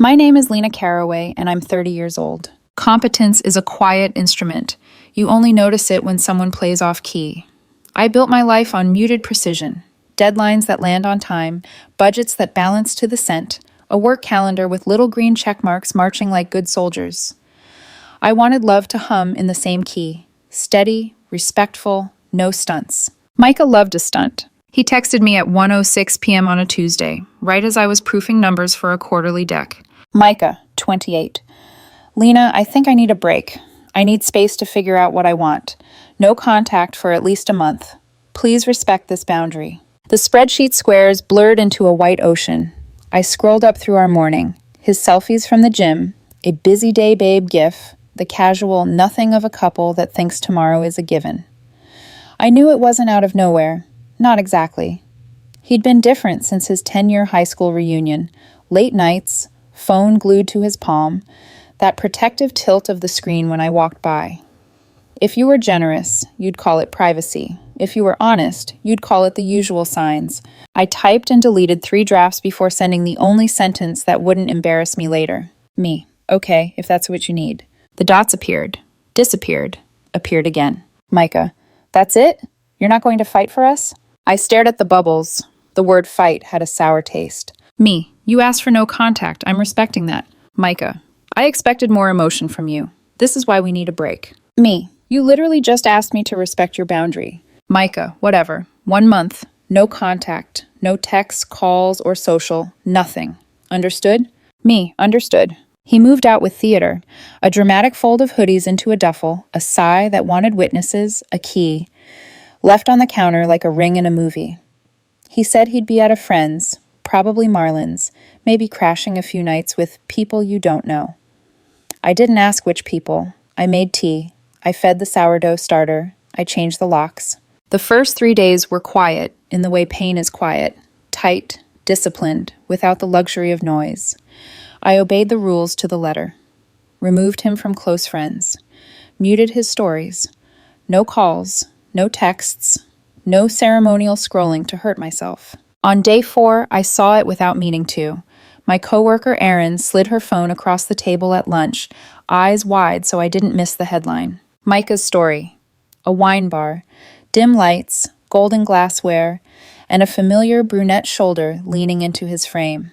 My name is Lena Caraway, and I'm 30 years old. Competence is a quiet instrument. You only notice it when someone plays off key. I built my life on muted precision, deadlines that land on time, budgets that balance to the cent, a work calendar with little green check marks marching like good soldiers. I wanted love to hum in the same key, steady, respectful, no stunts. Micah loved a stunt. He texted me at 1:06 p.m. on a Tuesday, right as I was proofing numbers for a quarterly deck. Micah, 28. Lena, I think I need a break. I need space to figure out what I want. No contact for at least a month. Please respect this boundary. The spreadsheet squares blurred into a white ocean. I scrolled up through our morning. His selfies from the gym, a busy day babe gif, the casual nothing of a couple that thinks tomorrow is a given. I knew it wasn't out of nowhere. Not exactly. He'd been different since his 10-year high school reunion. Late nights, phone glued to his palm, that protective tilt of the screen when I walked by. If you were generous, you'd call it privacy. If you were honest, you'd call it the usual signs. I typed and deleted 3 drafts before sending the only sentence that wouldn't embarrass me later. Me. Okay, if that's what you need. The dots appeared, disappeared, appeared again. Micah. That's it? You're not going to fight for us? I stared at the bubbles. The word fight had a sour taste. Me. You asked for no contact. I'm respecting that. Micah. I expected more emotion from you. This is why we need a break. Me. You literally just asked me to respect your boundary. Micah. Whatever. 1 month. No contact. No texts, calls, or social. Nothing. Understood? Me. Understood. He moved out with theater. A dramatic fold of hoodies into a duffel, a sigh that wanted witnesses, a key. Left on the counter like a ring in a movie. He said he'd be at a friend's, probably Marlin's, maybe crashing a few nights with people you don't know. I didn't ask which people. I made tea. I fed the sourdough starter. I changed the locks. The first 3 days were quiet, in the way pain is quiet, tight, disciplined, without the luxury of noise. I obeyed the rules to the letter. Removed him from close friends. Muted his stories. No calls, no texts, no ceremonial scrolling to hurt myself. On day 4, I saw it without meaning to. My coworker Erin slid her phone across the table at lunch, eyes wide so I didn't miss the headline. Micah's story. A wine bar, dim lights, golden glassware, and a familiar brunette shoulder leaning into his frame.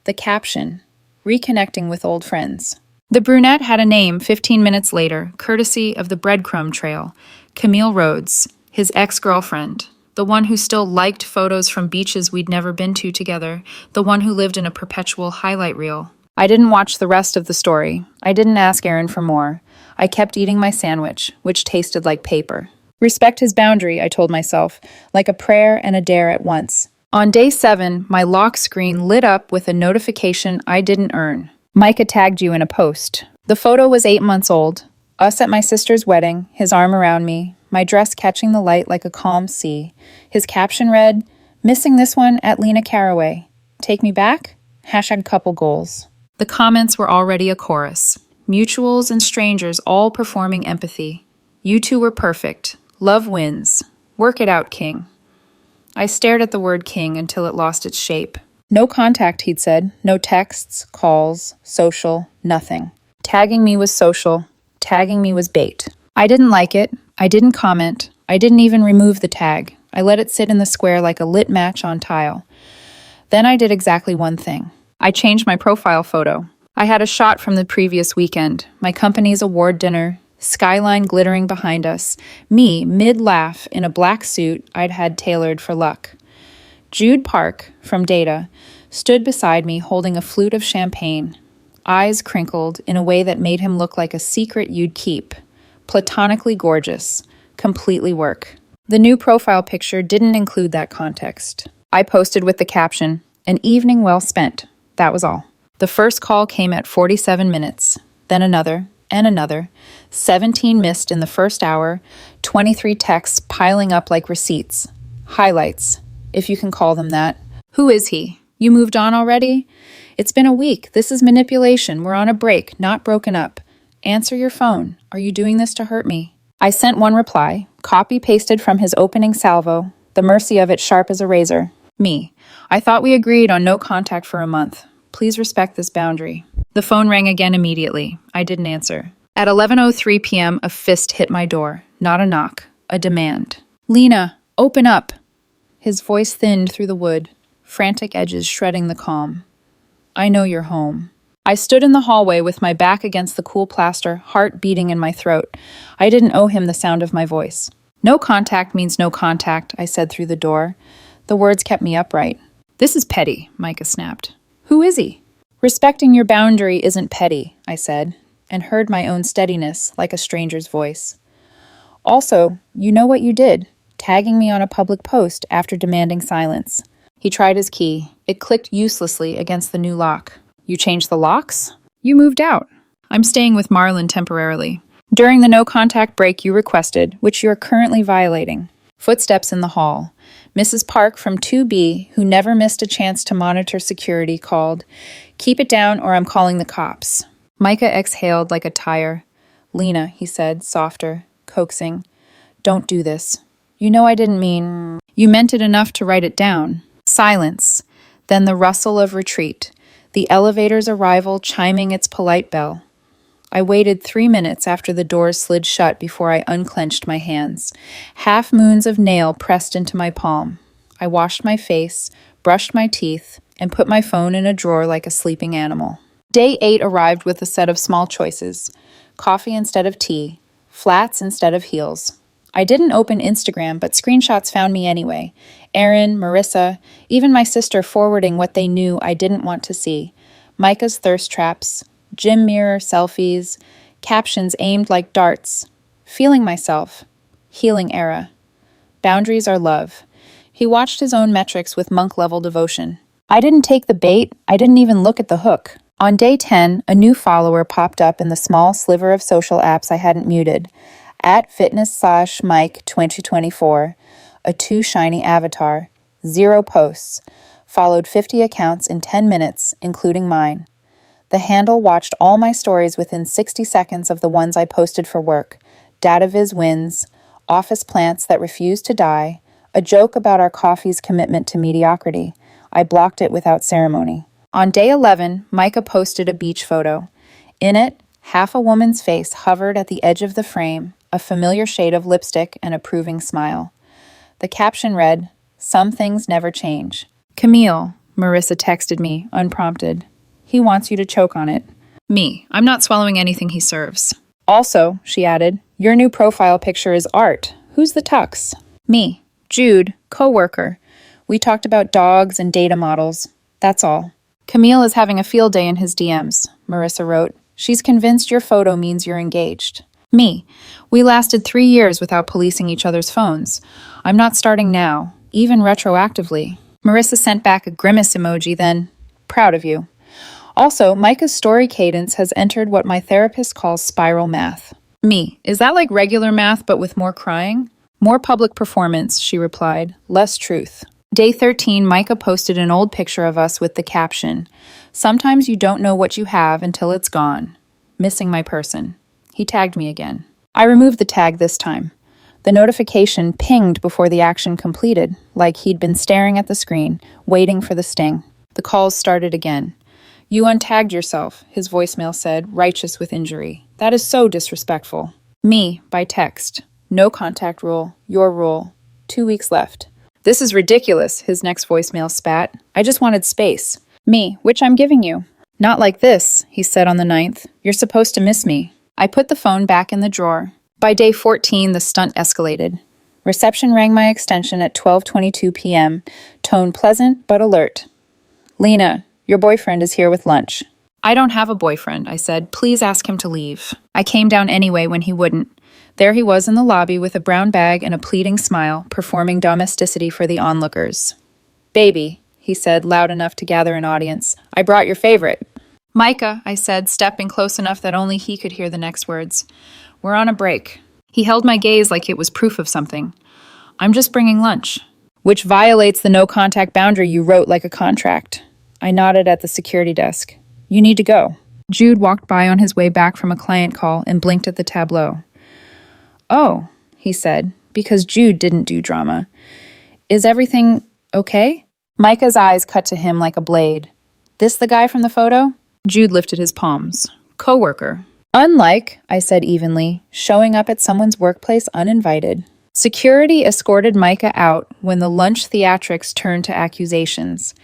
The caption, reconnecting with old friends. The brunette had a name 15 minutes later, courtesy of the breadcrumb trail. Camille Rhodes, his ex-girlfriend. The one who still liked photos from beaches we'd never been to together. The one who lived in a perpetual highlight reel. I didn't watch the rest of the story. I didn't ask Erin for more. I kept eating my sandwich, which tasted like paper. Respect his boundary, I told myself, like a prayer and a dare at once. On day 7, my lock screen lit up with a notification I didn't earn. Micah tagged you in a post. The photo was 8 months old. Us at my sister's wedding, his arm around me, my dress catching the light like a calm sea. His caption read, "Missing this one at Lena Caraway. Take me back? #couple goals." The comments were already a chorus. Mutuals and strangers all performing empathy. You two were perfect. Love wins. Work it out, King. I stared at the word king until it lost its shape. No contact, he'd said. No texts, calls, social, nothing. Tagging me was social. Tagging me was bait. I didn't like it. I didn't comment. I didn't even remove the tag. I let it sit in the square like a lit match on tile. Then I did exactly one thing. I changed my profile photo. I had a shot from the previous weekend, my company's award dinner, skyline glittering behind us, me mid-laugh in a black suit I'd had tailored for luck. Jude Park, from Data, stood beside me holding a flute of champagne, eyes crinkled in a way that made him look like a secret you'd keep. Platonically gorgeous, completely work. The new profile picture didn't include that context. I posted with the caption, "An evening well spent." That was all. The first call came at 47 minutes, then another, and another. 17 missed in the first hour, 23 texts piling up like receipts. Highlights, if you can call them that. Who is he? You moved on already? It's been a week. This is manipulation. We're on a break, not broken up. Answer your phone. Are you doing this to hurt me? I sent one reply, copy-pasted from his opening salvo, the mercy of it sharp as a razor. Me. I thought we agreed on no contact for a month. Please respect this boundary. The phone rang again immediately. I didn't answer. At 11:03 p.m., a fist hit my door. Not a knock, a demand. Lena, open up. His voice thinned through the wood, frantic edges shredding the calm. I know you're home. I stood in the hallway with my back against the cool plaster, heart beating in my throat. I didn't owe him the sound of my voice. No contact means no contact, I said through the door. The words kept me upright. This is petty, Micah snapped. Who is he? Respecting your boundary isn't petty, I said, and heard my own steadiness like a stranger's voice. Also, you know what you did, tagging me on a public post after demanding silence. He tried his key. It clicked uselessly against the new lock. You changed the locks? You moved out. I'm staying with Marlon temporarily. During the no-contact break you requested, which you are currently violating. Footsteps in the hall. Mrs. Park from 2B, who never missed a chance to monitor security, called, Keep it down or I'm calling the cops. Micah exhaled like a tire. Lena, he said, softer, coaxing. Don't do this. You know I didn't mean... You meant it enough to write it down. Silence. Then the rustle of retreat. The elevator's arrival chiming its polite bell. I waited 3 minutes after the doors slid shut before I unclenched my hands. Half moons of nail pressed into my palm. I washed my face, brushed my teeth, and put my phone in a drawer like a sleeping animal. Day 8 arrived with a set of small choices. Coffee instead of tea, flats instead of heels. I didn't open Instagram, but screenshots found me anyway. Erin, Marissa, even my sister forwarding what they knew I didn't want to see. Micah's thirst traps, gym mirror selfies, captions aimed like darts. Feeling myself. Healing era. Boundaries are love. He watched his own metrics with monk-level devotion. I didn't take the bait. I didn't even look at the hook. On day 10, a new follower popped up in the small sliver of social apps I hadn't muted. At fitness/Mike 2024, a too shiny avatar, 0 posts, followed 50 accounts in 10 minutes, including mine. The handle watched all my stories within 60 seconds of the ones I posted for work. DataViz wins, office plants that refuse to die, a joke about our coffee's commitment to mediocrity. I blocked it without ceremony. On day 11, Micah posted a beach photo. In it, half a woman's face hovered at the edge of the frame, a familiar shade of lipstick and approving smile. The caption read, Some things never change. Camille, Marissa texted me, unprompted. He wants you to choke on it. Me, I'm not swallowing anything he serves. Also, she added, your new profile picture is art. Who's the tux? Me, Jude, coworker. We talked about dogs and data models. That's all. Camille is having a field day in his DMs, Marissa wrote. She's convinced your photo means you're engaged. Me, we lasted 3 years without policing each other's phones. I'm not starting now, even retroactively. Marissa sent back a grimace emoji, then, proud of you. Also, Micah's story cadence has entered what my therapist calls spiral math. Me, is that like regular math but with more crying? More public performance, she replied, less truth. Day 13, Micah posted an old picture of us with the caption, Sometimes you don't know what you have until it's gone. Missing my person. He tagged me again. I removed the tag this time. The notification pinged before the action completed, like he'd been staring at the screen, waiting for the sting. The calls started again. You untagged yourself, his voicemail said, righteous with injury. That is so disrespectful. Me, by text. No contact rule. Your rule. 2 weeks left. This is ridiculous, his next voicemail spat. I just wanted space. Me, which I'm giving you. Not like this, he said on the 9th. You're supposed to miss me. I put the phone back in the drawer. By day 14, the stunt escalated. Reception rang my extension at 12:22 p.m., tone pleasant but alert. Lena, your boyfriend is here with lunch. I don't have a boyfriend, I said. Please ask him to leave. I came down anyway when he wouldn't. There he was in the lobby with a brown bag and a pleading smile, performing domesticity for the onlookers. Baby, he said, loud enough to gather an audience, I brought your favorite. Micah, I said, stepping close enough that only he could hear the next words. We're on a break. He held my gaze like it was proof of something. I'm just bringing lunch. Which violates the no-contact boundary you wrote like a contract. I nodded at the security desk. You need to go. Jude walked by on his way back from a client call and blinked at the tableau. Oh, he said, because Jude didn't do drama. Is everything okay? Micah's eyes cut to him like a blade. This the guy from the photo? Jude lifted his palms. Coworker. Unlike, I said evenly, showing up at someone's workplace uninvited. Security escorted Micah out when the lunch theatrics turned to accusations.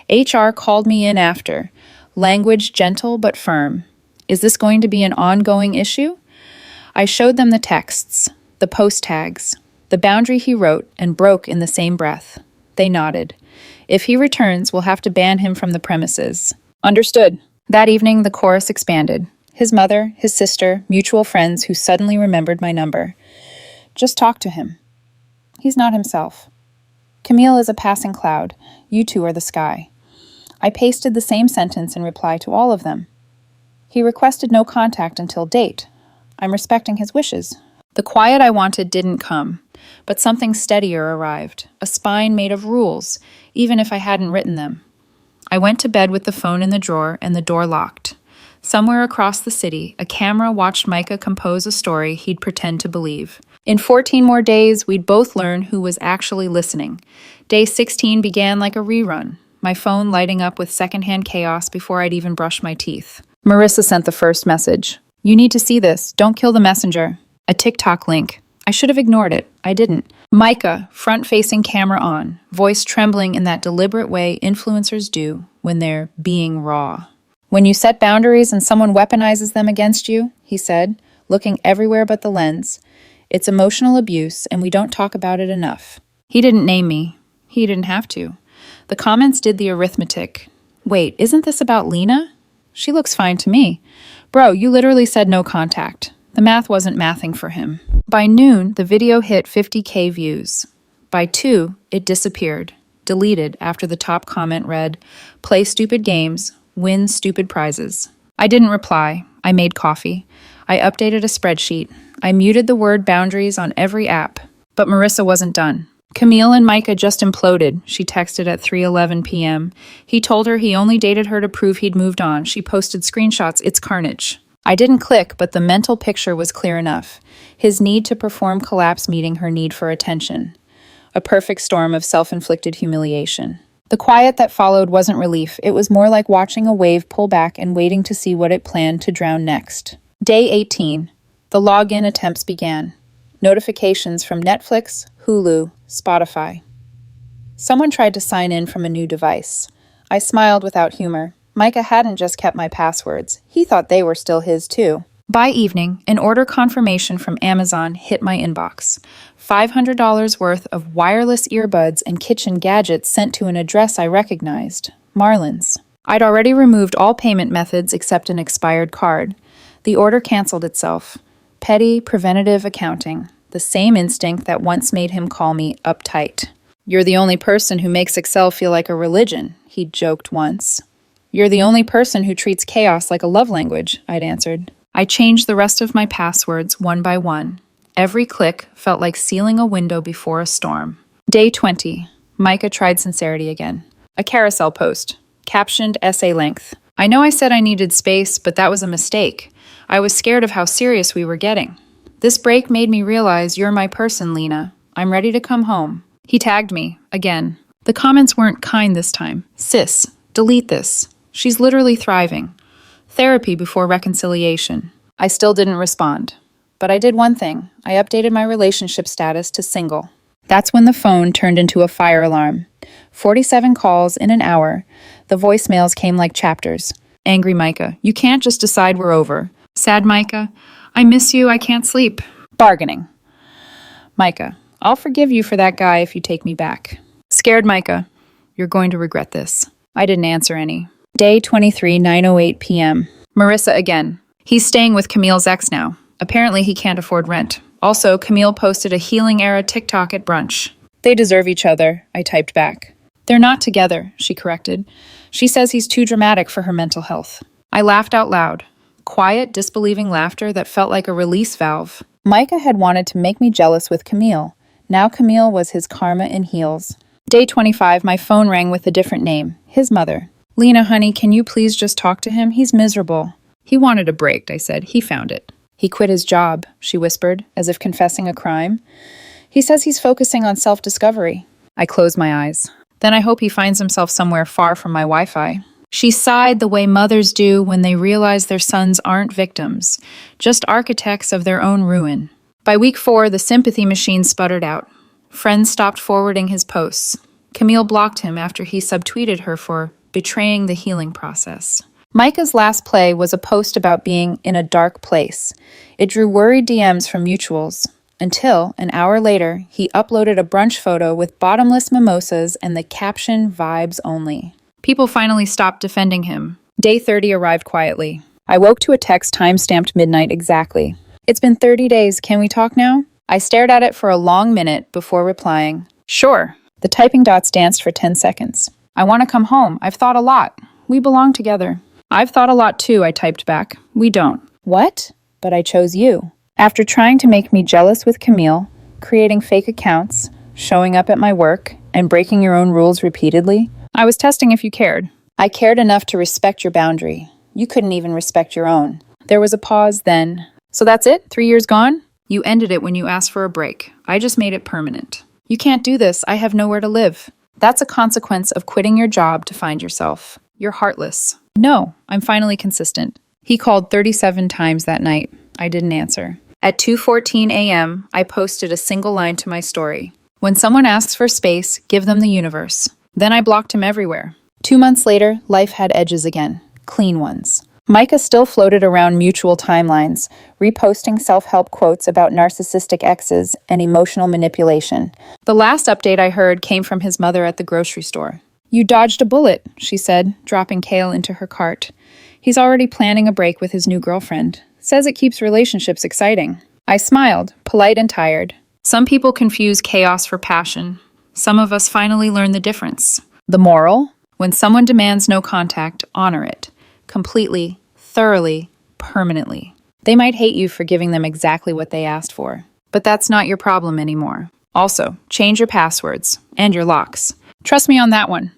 HR called me in after. Language gentle but firm. Is this going to be an ongoing issue? I showed them the texts, the post tags, the boundary he wrote and broke in the same breath. They nodded. If he returns, we'll have to ban him from the premises. Understood. That evening, the chorus expanded. His mother, his sister, mutual friends who suddenly remembered my number. Just talk to him. He's not himself. Camille is a passing cloud. You two are the sky. I pasted the same sentence in reply to all of them. He requested no contact until date. I'm respecting his wishes. The quiet I wanted didn't come, but something steadier arrived, a spine made of rules, even if I hadn't written them. I went to bed with the phone in the drawer and the door locked. Somewhere across the city, a camera watched Micah compose a story he'd pretend to believe. In 14 more days, we'd both learn who was actually listening. Day 16 began like a rerun, my phone lighting up with secondhand chaos before I'd even brushed my teeth. Marissa sent the first message. You need to see this. Don't kill the messenger. A TikTok link. I should have ignored it. I didn't. Micah, front-facing camera on, voice trembling in that deliberate way influencers do when they're being raw. When you set boundaries and someone weaponizes them against you, he said, looking everywhere but the lens, it's emotional abuse and we don't talk about it enough. He didn't name me. He didn't have to. The comments did the arithmetic. Wait, isn't this about Lena? She looks fine to me. Bro, you literally said no contact. The math wasn't mathing for him. By noon, the video hit 50K views. By 2, it disappeared, deleted after the top comment read, "Play stupid games, win stupid prizes." I didn't reply. I made coffee. I updated a spreadsheet. I muted the word boundaries on every app. But Marissa wasn't done. Camille and Micah just imploded, she texted at 3:11 p.m. He told her he only dated her to prove he'd moved on. She posted screenshots. It's carnage. I didn't click, but the mental picture was clear enough. His need to perform collapse meeting her need for attention. A perfect storm of self-inflicted humiliation. The quiet that followed wasn't relief. It was more like watching a wave pull back and waiting to see what it planned to drown next. Day 18. The login attempts began. Notifications from Netflix, Hulu, Spotify. Someone tried to sign in from a new device. I smiled without humor. Micah hadn't just kept my passwords. He thought they were still his too. By evening, an order confirmation from Amazon hit my inbox. $500 worth of wireless earbuds and kitchen gadgets sent to an address I recognized. Marlin's. I'd already removed all payment methods except an expired card. The order canceled itself. Petty, preventative accounting. The same instinct that once made him call me uptight. You're the only person who makes Excel feel like a religion, he'd joked once. You're the only person who treats chaos like a love language, I'd answered. I changed the rest of my passwords one by one. Every click felt like sealing a window before a storm. Day 20. Micah tried sincerity again. A carousel post. Captioned essay length. I know I said I needed space, but that was a mistake. I was scared of how serious we were getting. This break made me realize you're my person, Lena. I'm ready to come home. He tagged me, again. The comments weren't kind this time. Sis, delete this. She's literally thriving. Therapy before reconciliation. I still didn't respond. But I did one thing. I updated my relationship status to single. That's when the phone turned into a fire alarm. 47 calls in an hour. The voicemails came like chapters. Angry Micah, you can't just decide we're over. Sad Micah, I miss you, I can't sleep. Bargaining. Micah, I'll forgive you for that guy if you take me back. Scared Micah, you're going to regret this. I didn't answer any. Day 23, 9:08 p.m. Marissa again. He's staying with Camille's ex now. Apparently he can't afford rent. Also, Camille posted a healing-era TikTok at brunch. They deserve each other, I typed back. They're not together, she corrected. She says he's too dramatic for her mental health. I laughed out loud. Quiet, disbelieving laughter that felt like a release valve. Micah had wanted to make me jealous with Camille. Now Camille was his karma in heels. Day 25, my phone rang with a different name. His mother. Lena, honey, can you please just talk to him? He's miserable. He wanted a break, I said. He found it. He quit his job, she whispered, as if confessing a crime. He says he's focusing on self-discovery. I closed my eyes. Then I hope he finds himself somewhere far from my Wi-Fi. She sighed the way mothers do when they realize their sons aren't victims, just architects of their own ruin. By week 4, the sympathy machine sputtered out. Friends stopped forwarding his posts. Camille blocked him after he subtweeted her for betraying the healing process. Micah's last play was a post about being in a dark place. It drew worried DMs from mutuals, until, an hour later, he uploaded a brunch photo with bottomless mimosas and the caption "Vibes Only." People finally stopped defending him. Day 30 arrived quietly. I woke to a text time-stamped midnight exactly. "It's been 30 days, can we talk now?" I stared at it for a long minute before replying, "Sure." The typing dots danced for 10 seconds. "I want to come home. I've thought a lot. We belong together." "I've thought a lot too," I typed back. "We don't." "What?" "But I chose you." After trying to make me jealous with Camille, creating fake accounts, showing up at my work, and breaking your own rules repeatedly, I was testing if you cared. I cared enough to respect your boundary. You couldn't even respect your own. There was a pause then. "So that's it? 3 years gone?" "You ended it when you asked for a break. I just made it permanent." "You can't do this. I have nowhere to live." That's a consequence of quitting your job to find yourself. You're heartless. "No, I'm finally consistent." He called 37 times that night. I didn't answer. At 2:14 a.m., I posted a single line to my story. "When someone asks for space, give them the universe." Then I blocked him everywhere. 2 months later, life had edges again. Clean ones. Micah still floated around mutual timelines, reposting self-help quotes about narcissistic exes and emotional manipulation. The last update I heard came from his mother at the grocery store. "You dodged a bullet," she said, dropping kale into her cart. "He's already planning a break with his new girlfriend. Says it keeps relationships exciting." I smiled, polite and tired. Some people confuse chaos for passion. Some of us finally learn the difference. The moral? When someone demands no contact, honor it. Completely, thoroughly, permanently. They might hate you for giving them exactly what they asked for, but that's not your problem anymore. Also, change your passwords and your locks. Trust me on that one.